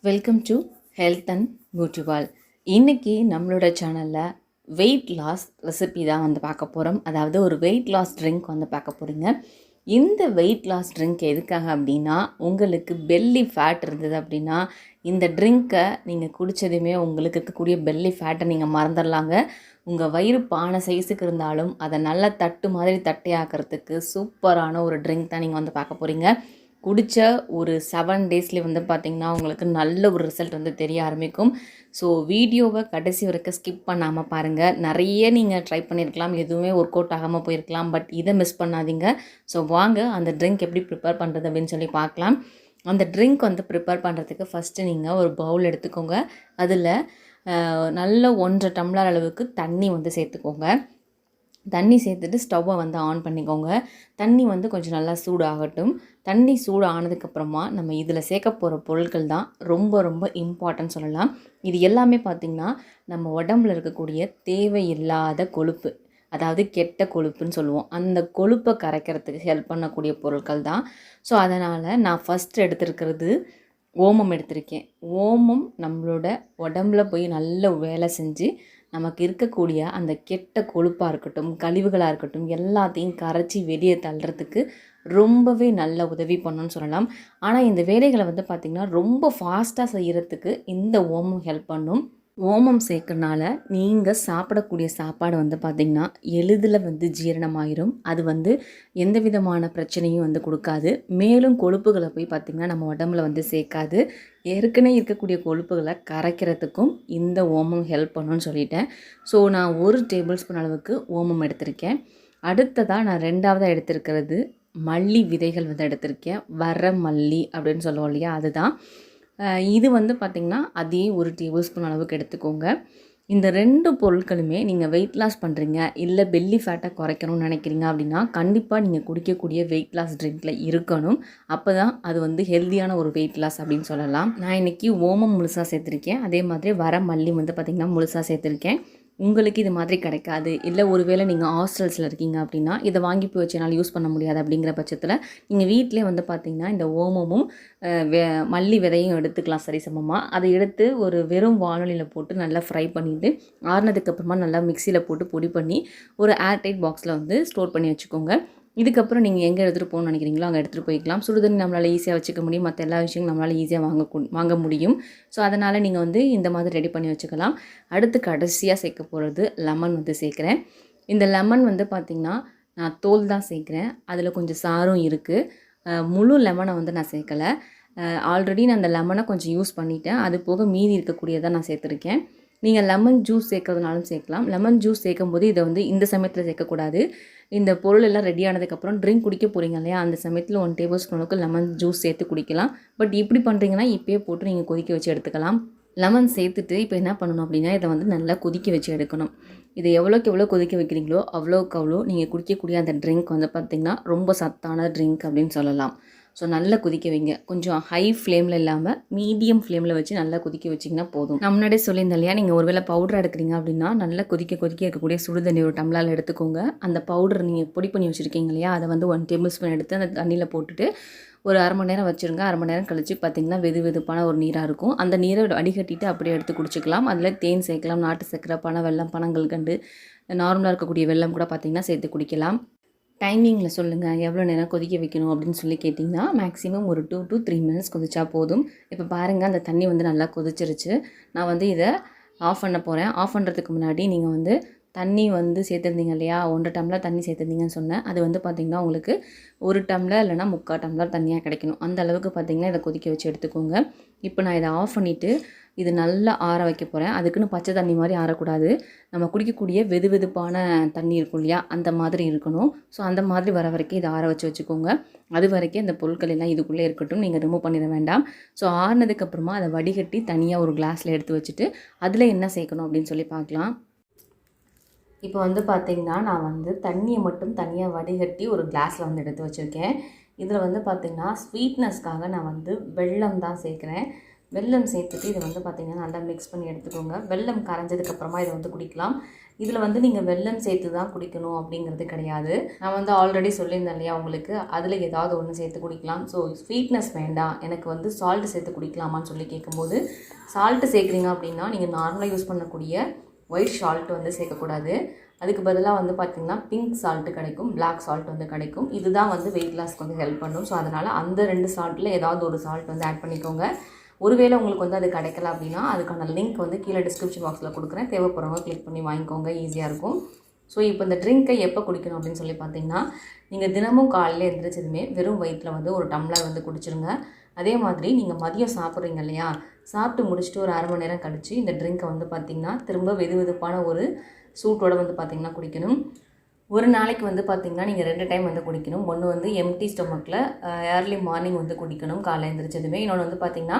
Welcome to health and beauty wall. இன்றைக்கி நம்மளோட சேனலில் வெயிட் லாஸ் ரெசிபி தான் வந்து பார்க்க போகிறோம். அதாவது ஒரு வெயிட் லாஸ் ட்ரிங்க் வந்து பார்க்க போகிறீங்க. இந்த வெயிட் லாஸ் ட்ரிங்க் எதுக்காக அப்படின்னா, உங்களுக்கு பெல்லி ஃபேட் இருந்தது அப்படின்னா இந்த ட்ரிங்க்கை நீங்கள் குடித்ததுமே உங்களுக்கு இருக்கக்கூடிய பெல்லி ஃபேட்டை நீங்கள் மறந்துடலாங்க. உங்கள் வயிறு பானை சைஸுக்கு இருந்தாலும் அதை நல்லா தட்டு மாதிரி தட்டையாக்கிறதுக்கு சூப்பரான ஒரு ட்ரிங்க் தான் நீங்கள் வந்து பார்க்க போகிறீங்க. குடித்த ஒரு 7 டேஸ்லேயே வந்து பார்த்திங்கன்னா உங்களுக்கு நல்ல ஒரு ரிசல்ட் வந்து தெரிய ஆரம்பிக்கும். ஸோ வீடியோவை கடைசி வரைக்கும் ஸ்கிப் பண்ணாமல் பாருங்கள். நிறைய நீங்கள் ட்ரை பண்ணியிருக்கலாம், எதுவுமே ஒர்க் அவுட் ஆகாமல் போயிருக்கலாம். பட் இதை மிஸ் பண்ணாதீங்க. ஸோ வாங்க அந்த ட்ரிங்க் எப்படி ப்ரிப்பேர் பண்ணுறது அப்படின்னு சொல்லி பார்க்கலாம். அந்த ட்ரிங்க் வந்து ப்ரிப்பேர் பண்ணுறதுக்கு ஃபஸ்ட்டு நீங்கள் ஒரு பவுல் எடுத்துக்கோங்க. அதில் நல்ல 1.5 டம்ளர் அளவுக்கு தண்ணி வந்து சேர்த்துக்கோங்க. தண்ணி சேர்த்துட்டு ஸ்டவ்வை வந்து ஆன் பண்ணிக்கோங்க. தண்ணி வந்து கொஞ்சம் நல்லா சூடாகட்டும். தண்ணி சூடு ஆனதுக்கப்புறமா நம்ம இதில் சேர்க்க போகிற பொருட்கள் தான் ரொம்ப ரொம்ப இம்பார்ட்டன்ட் சொல்லலாம். இது எல்லாமே பார்த்திங்கன்னா நம்ம உடம்புல இருக்கக்கூடிய தேவையில்லாத கொழுப்பு, அதாவது கெட்ட கொழுப்புன்னு சொல்லுவோம், அந்த கொழுப்பை கரைக்கிறதுக்கு ஹெல்ப் பண்ணக்கூடிய பொருட்கள் தான். ஸோ அதனால் நான் ஃபஸ்ட் எடுத்துருக்கிறது ஓமம் எடுத்திருக்கேன். ஓமம் நம்மளோட உடம்புல போய் நல்ல வேலை செஞ்சு நமக்கு இருக்கக்கூடிய அந்த கெட்ட கொழுப்பாக இருக்கட்டும், கழிவுகளாக இருக்கட்டும், எல்லாத்தையும் கரைச்சி வெளியே தள்ளுறதுக்கு ரொம்பவே நல்ல உதவி பண்ணணும்னு சொல்லலாம். ஆனால் இந்த வேலைகளை வந்து பார்த்திங்கன்னா ரொம்ப ஃபாஸ்ட்டாக செய்கிறதுக்கு இந்த ஓமம் ஹெல்ப் பண்ணும். ஓமம் சேர்க்கறனால நீங்கள் சாப்பிடக்கூடிய சாப்பாடு வந்து பார்த்திங்கன்னா எளிதில் வந்து ஜீரணமாயிரும். அது வந்து எந்த விதமான பிரச்சனையும் வந்து கொடுக்காது. மேலும் கொழுப்புகளை போய் பார்த்திங்கன்னா நம்ம உடம்புல வந்து சேர்க்காது. ஏற்கனவே இருக்கக்கூடிய கொழுப்புகளை கரைக்கிறதுக்கும் இந்த ஓமம் ஹெல்ப் பண்ணுன்னு சொல்லிட்டேன். ஸோ நான் 1 டேபிள் ஸ்பூன் அளவுக்கு ஓமம் எடுத்திருக்கேன். அடுத்ததாக நான் 2ஆவதாக எடுத்திருக்கிறது மல்லி விதைகள் வந்து எடுத்திருக்கேன். வர மல்லி அப்படின்னு சொல்லுவோம் இல்லையா, அதுதான். இது வந்து பார்த்திங்கன்னா அதே 1 டேபிள் ஸ்பூன் அளவுக்கு எடுத்துக்கோங்க. இந்த 2 பொருட்களுமே நீங்கள் வெயிட் லாஸ் பண்ணுறீங்க, இல்லை பெல்லி ஃபேட்டை குறைக்கணும்னு நினைக்கிறீங்க அப்படின்னா கண்டிப்பாக நீங்கள் குடிக்கக்கூடிய வெயிட் லாஸ் ட்ரிங்க்கில் இருக்கணும். அப்போ தான் அது வந்து ஹெல்த்தியான ஒரு வெயிட் லாஸ் அப்படின்னு சொல்லலாம். நான் இன்றைக்கி ஓமம் முழுசாக சேர்த்துருக்கேன். அதே மாதிரி வர மல்லி வந்து பார்த்திங்கன்னா முழுசாக சேர்த்துருக்கேன். உங்களுக்கு இது மாதிரி கிடைக்காது, இல்லை ஒருவேளை நீங்கள் ஹாஸ்டல்ஸில் இருக்கீங்க அப்படின்னா இதை வாங்கி போய் வச்சு என்னால் யூஸ் பண்ண முடியாது அப்படிங்கிற பட்சத்தில் நீங்கள் வீட்டிலே வந்து பார்த்திங்கன்னா இந்த ஓமமும் மல்லி விதையும் எடுத்துக்கலாம் சரிசமமாக. அதை எடுத்து ஒரு வெறும் வானொலியில் போட்டு நல்லா ஃப்ரை பண்ணிவிட்டு ஆறுனதுக்கப்புறமா நல்லா மிக்சியில் போட்டு பொடி பண்ணி ஒரு ஏர்டைட் பாக்ஸில் வந்து ஸ்டோர் பண்ணி வச்சுக்கோங்க. இதுக்கப்புறம் நீங்கள் எங்கே எடுத்துகிட்டு போகணும்னு நினைக்கிறீங்களோ அங்கே எடுத்துகிட்டு போய்க்கலாம். சுடுதண்ணி நம்மளால் ஈஸியாக வச்சுக்க முடியும், மற்ற எல்லா விஷயங்களும் நம்மளால் ஈஸியாக வாங்க முடியும். ஸோ அதனால் நீங்கள் வந்து இந்த மாதிரி ரெடி பண்ணி வச்சுக்கலாம். அடுத்து கடைசியாக சேர்க்க போகிறது லெமன் வந்து சேர்க்குறேன். இந்த லெமன் வந்து பார்த்திங்கன்னா நான் தோல் தான் சேர்க்குறேன். அதில் கொஞ்சம் சாரும் இருக்குது. முழு லெமனை வந்து நான் சேர்க்கலை. ஆல்ரெடி நான் அந்த லெமனை கொஞ்சம் யூஸ் பண்ணிட்டேன். அது போக மீதி இருக்கக்கூடியதை நான் சேர்த்துருக்கேன். நீங்கள் லெமன் ஜூஸ் சேர்க்கறதுனாலும் சேர்க்கலாம். லெமன் ஜூஸ் சேர்க்கும்போது இதை வந்து இந்த சமயத்தில் சேர்க்கக்கூடாது. இந்த பொருள் எல்லாம் ரெடி ஆனதுக்கப்புறம் ட்ரிங்க் குடிக்க போகிறீங்க இல்லையா, அந்த சமயத்தில் 1 டேபிள் ஸ்பூனுக்கு லெமன் ஜூஸ் சேர்த்து குடிக்கலாம். பட் இப்படி பண்ணுறீங்கன்னா இப்போயே போட்டு நீங்கள் கொதிக்க வச்சு எடுத்துக்கலாம். லெமன் சேர்த்துட்டு இப்போ என்ன பண்ணணும் அப்படின்னா இதை வந்து நல்லா கொதிக்க வச்சு எடுக்கணும். இதை எவ்வளோக்கு எவ்வளோ கொதிக்க வைக்கிறீங்களோ அவ்வளோக்கு அவ்வளோ நீங்கள் குடிக்கக்கூடிய அந்த ட்ரிங்க் வந்து பார்த்திங்கன்னா ரொம்ப சத்தான ட்ரிங்க் அப்படின்னு சொல்லலாம். ஸோ நல்லா கொதிக்க வைங்க. கொஞ்சம் ஹை ஃப்ளேமில் இல்லாமல் மீடியம் ஃப்ளேமில் வச்சு நல்லா கொதிக்க வச்சிங்கன்னா போதும். நான் முன்னாடியே சொல்லியிருந்தேன் இல்லையா, நீங்கள் ஒருவேளை பவுடர் எடுக்கிறீங்க அப்படின்னா நல்லா கொதிக்க இருக்கக்கூடிய சுடுதண்ணி ஒரு டம்ளரில் எடுத்துக்கோங்க. அந்த பவுடர் நீங்கள் பொடி பண்ணி வச்சுருக்கீங்க இல்லையா, அதை வந்து 1 டேபிள் ஸ்பூன் எடுத்து அந்த தண்ணியில் போட்டுட்டு ஒரு 1/2 மணி நேரம் வச்சுருங்க. 1/2 மணி நேரம் கழித்து பார்த்திங்கன்னா வெதுவெதுப்பான ஒரு நீராக இருக்கும். அந்த நீரை வடிகட்டிட்டு அப்படியே எடுத்து குடிச்சிக்கலாம். அதில் தேன் சேர்க்கலாம், நாட்டு சர்க்கரை, பனை வெல்லம், பனங்கல்கண்டு, நார்மலாக இருக்கக்கூடிய வெல்லம் கூட பார்த்திங்கன்னா சேர்த்து குடிக்கலாம். டைமிங்கில் சொல்லுங்கள் எவ்வளோ நேரம் கொதிக்க வைக்கணும் அப்படின்னு சொல்லி கேட்டிங்கன்னா மேக்ஸிமம் ஒரு 2 to 3 மினிட்ஸ் கொதிச்சா போதும். இப்போ பாருங்கள் அந்த தண்ணி வந்து நல்லா கொதிச்சிருச்சு. நான் வந்து இதை ஆஃப் பண்ண போகிறேன். ஆஃப் பண்ணுறதுக்கு முன்னாடி நீங்கள் வந்து தண்ணி வந்து சேர்த்துருந்தீங்க இல்லையா, 1 டம்ளர் தண்ணி சேர்த்துருந்தீங்கன்னு சொன்னேன். அது வந்து பார்த்திங்கன்னா உங்களுக்கு 1 டம்ளர் இல்லைனா 3/4 டம்ளர் தண்ணியாக கிடைக்கணும். அந்த அளவுக்கு பார்த்திங்கன்னா இதை கொதிக்க வச்சு எடுத்துக்கோங்க. இப்போ நான் இதை ஆஃப் பண்ணிவிட்டு இது நல்லா ஆற வைக்க போகிறேன். அதுக்குன்னு பச்சை தண்ணி மாதிரி ஆறக்கூடாது. நம்ம குடிக்கக்கூடிய வெதுவெதுப்பான தண்ணி இருக்கும் இல்லையா, அந்த மாதிரி இருக்கணும். ஸோ அந்த மாதிரி வர வரைக்கும் இதை ஆற வச்சுக்கோங்க. அது வரைக்கும் இந்த பொருட்கள் எல்லாம் இதுக்குள்ளே இருக்கட்டும், நீங்கள் ரிமூவ் பண்ணிட வேண்டாம். ஸோ ஆறினதுக்கப்புறமா அதை வடிகட்டி தனியாக ஒரு கிளாஸில் எடுத்து வச்சுட்டு அதில் என்ன சேர்க்கணும் அப்படின்னு சொல்லி பார்க்கலாம். இப்போ வந்து பார்த்திங்கன்னா நான் வந்து தண்ணியை மட்டும் தனியாக வடிகட்டி ஒரு கிளாஸில் வந்து எடுத்து வச்சுருக்கேன். இதில் வந்து பார்த்திங்கன்னா ஸ்வீட்னஸ்க்காக நான் வந்து வெல்லம் தான் சேர்க்குறேன். வெல்லம் சேர்த்துட்டு இதை வந்து பார்த்திங்கன்னா நல்லா மிக்ஸ் பண்ணி எடுத்துக்கோங்க. வெல்லம் கரைஞ்சதுக்கப்புறமா இதை வந்து குடிக்கலாம். இதில் வந்து நீங்கள் வெல்லம் சேர்த்து தான் குடிக்கணும் அப்படிங்கிறது கிடையாது. நான் வந்து ஆல்ரெடி சொல்லியிருந்தேன் இல்லையா உங்களுக்கு, அதில் ஏதாவது ஒன்று சேர்த்து குடிக்கலாம். ஸோ ஸ்வீட்னஸ் வேண்டாம், எனக்கு வந்து சால்ட்டு சேர்த்து குடிக்கலாமான்னு சொல்லி கேட்கும்போது, சால்ட்டு சேர்க்குறீங்க அப்படின்னா நீங்கள் நார்மலாக யூஸ் பண்ணக்கூடிய ஒயிட் சால்ட் வந்து சேர்க்கக்கூடாது. அதுக்கு பதிலாக வந்து பார்த்திங்கன்னா பிங்க் சால்ட்டு கிடைக்கும், பிளாக் சால்ட் வந்து கிடைக்கும். இதுதான் வந்து வெயிட் லாஸ்க்கு வந்து ஹெல்ப் பண்ணும். ஸோ அதனால் அந்த 2 சால்ட்டில் ஏதாவது ஒரு சால்ட் வந்து ஆட் பண்ணிக்கோங்க. ஒருவேளை உங்களுக்கு வந்து அது கிடைக்கல அப்படின்னா அதுக்கான லிங்க் வந்து கீழே டிஸ்கிரிப்ஷன் பாக்ஸில் கொடுக்குறேன். தேவைப்படுறவங்க கிளிக் பண்ணி வாங்கிக்கோங்க, ஈஸியாக இருக்கும். ஸோ இப்போ இந்த ட்ரிங்க்கை எப்போ குடிக்கணும் அப்படின்னு சொல்லி பார்த்தீங்கன்னா, நீங்கள் தினமும் காலையில் எழுந்திரிச்சதுமே வெறும் வயிற்றில் வந்து ஒரு டம்ளர் வந்து குடிச்சிருங்க. அதே மாதிரி நீங்கள் மதியம் சாப்பிட்றீங்க இல்லையா, சாப்பிட்டு முடிச்சுட்டு ஒரு 1/2 மணி நேரம் கழித்து இந்த ட்ரிங்க்கை வந்து பார்த்திங்கன்னா திரும்ப வெதுவெதுப்பான ஒரு சூட்டோடு வந்து பார்த்திங்கன்னா குடிக்கணும். ஒரு நாளைக்கு வந்து பார்த்திங்கன்னா நீங்கள் 2 டைம் வந்து குடிக்கணும். ஒன்று வந்து எம்டி ஸ்டொமக்கில் ஏர்லி மார்னிங் வந்து குடிக்கணும் காலையில் எழுந்திரிச்சதுமே. இன்னொன்று வந்து பார்த்திங்கன்னா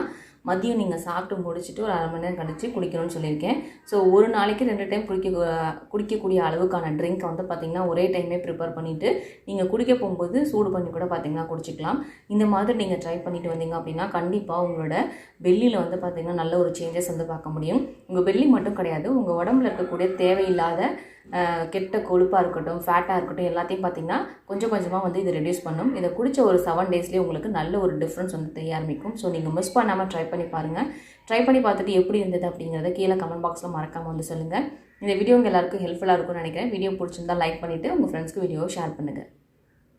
மதியம் நீங்கள் சாப்பிட்டு முடிச்சுட்டு ஒரு 1/2 மணி நேரம் கழித்து குடிக்கணும்னு சொல்லியிருக்கேன். ஸோ ஒரு நாளைக்கு 2 டைம் குடிக்கக்கூடிய அளவுக்கான ட்ரிங்க்கை வந்து பார்த்திங்கன்னா ஒரே டைமே ப்ரிப்பேர் பண்ணிவிட்டு நீங்கள் குடிக்க போகும்போது சூடு பண்ணி கூட பார்த்திங்கன்னா குடிச்சிக்கலாம். இந்த மாதிரி நீங்கள் ட்ரை பண்ணிட்டு வந்தீங்க அப்படின்னா கண்டிப்பாக உங்களோட பெல்லியில் வந்து பார்த்திங்கன்னா நல்ல ஒரு சேஞ்சஸ் வந்து பார்க்க முடியும். உங்கள் பெல்லி மட்டும் கிடையாது, உங்கள் உடம்புல இருக்கக்கூடிய தேவையில்லாத கெட்ட கொழுப்பாக இருக்கட்டும், ஃபேட்டாக இருக்கட்டும், எல்லாத்தையும் பார்த்திங்கன்னா கொஞ்சம் கொஞ்சமாக வந்து இது ரெடியூஸ் பண்ணும். இதை குடித்த ஒரு 7 டேஸ்லேயே உங்களுக்கு நல்ல ஒரு டிஃப்ரென்ஸ் வந்து தெரிய ஆரம்பிக்கும். ஸோ நீங்கள் மிஸ் பண்ணாமல் ட்ரை பண்ணி பாருங்கள். ட்ரை பண்ணி பார்த்துட்டு எப்படி இருந்தது அப்படிங்கிறத கீழே கமெண்ட் பாக்ஸில் மறக்காமல் வந்து சொல்லுங்கள். இந்த வீடியோ உங்கள் எல்லாருக்கும் ஹெல்ப்ஃபுல்லாக இருக்கும்னு நினைக்கிறேன். வீடியோ பிடிச்சிருந்தால் லைக் பண்ணிவிட்டு உங்கள் ஃப்ரெண்ட்ஸ்க்கு வீடியோவை ஷேர் பண்ணுங்கள்.